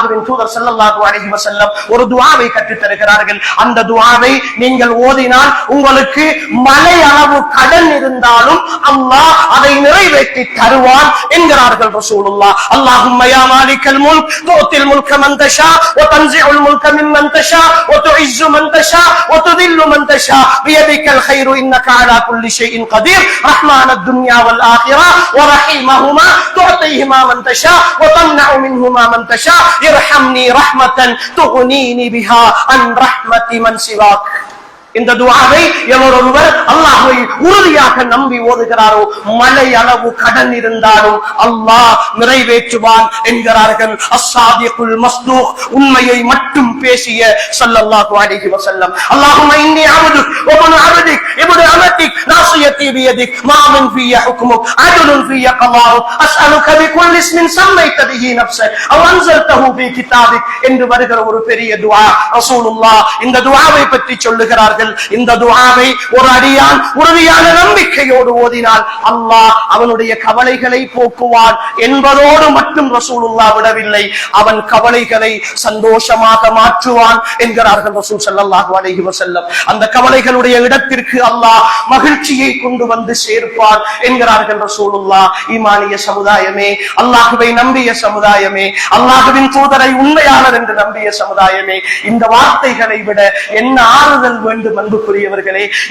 அல்லாஹ்வின் தூதர் ஸல்லல்லாஹு அலைஹி வஸல்லம் ஒரு துஆவை கற்றுத் தருகிறார்கள். அந்த துஆவை நீங்கள் ஓதினால் உங்களுக்கு மலை அளவு கடன் இருந்தாலும் அல்லாஹ் அதை நிறைவேற்றி தருவான் என்கிறார்கள் ரசூலுல்லாஹ். அல்லாஹும்ம யா மாலிகல் முல்க் து'த்தில் முல்க மன் தஷா வ தன்ஸிஉல் முல்க மிம்மன் தஷா வ துஇஸ்ஸு மன் தஷா வ துதில்லு மன் தஷா பியதிகல் கைரு இன்னக அலா குல்லி ஷைஇன் கதீர் ரஹ்மானத் துன்யா வல் ஆகிரா வ ரஹீமஹுமா து'திஹிமா மன் தஷா வ தம்னஉ மின்ஹுமா மன் தஷா இர்ஹம்னி ரஹ்மத்தன் துக்னீனி பிஹா அன் ரஹ்மத்தி மன் சிவாக். இந்த துஆவை எவரொருவர் அல்லாஹ்வை உறுதியாக நம்பி ஓதுகிறாரோ மலை அளவு கடன் இருந்தாலும் அல்லாஹ் நிறைவேற்றுவான் என்கிறார்கள் அஸ்ஸாதிகுல் மஸ்தூக், உண்மையை மட்டும் பேசிய ஸல்லல்லாஹு அலைஹி வஸல்லம். அல்லாஹும்ம இன்னி அப்துக் வ இப்னு அப்திக் இப்னு அமதிக் நாஸியதி பியதிக் மாமின் ஃபிய ஹுக்முக் அத்லுன் ஃபிய கலாஉக் அஸ்அலுக பிகுல்லி இஸ்மின் சம்மைத பிஹி நஃப்ஸக் அவ் அன்ஸல்தஹு ஃபீ கிதாபிக் என்று வருகிற ஒரு பெரிய துஆ. ரசூலுல்லாஹ் இந்த துஆவை பற்றி சொல்லுகிறார்கள். இந்த துஆவை ஒரு அடியான் உறுதியான நம்பிக்கையோடு ஓதினால் அல்லாஹ் அவனுடைய கவலைகளை போக்குவான் என்பதோடு மட்டும் ரசூலுல்லாஹ் விடவில்லை, அவன் கவலைகளை சந்தோஷமாக மாற்றுவான் என்கிறார்கள் ரசூல் ஸல்லல்லாஹு அலைஹி வஸல்லம். அந்த கவலைகளுடைய இடத்திற்கு அல்லாஹ் மகிழ்ச்சியை கொண்டு வந்து சேர்ப்பான் என்கிறார்கள் ரசூலுல்லாஹ். ஈமானிய சமுதாயமே, அல்லாஹ்வை நம்பிய சமுதாயமே, அல்லாஹ்வின் தூதரை உண்மையாளர் என்று நம்பிய சமுதாயமே, இந்த வார்த்தைகளை விட என்ன ஆறுதல் வேண்டும் அன்புக்குரியவர்களே?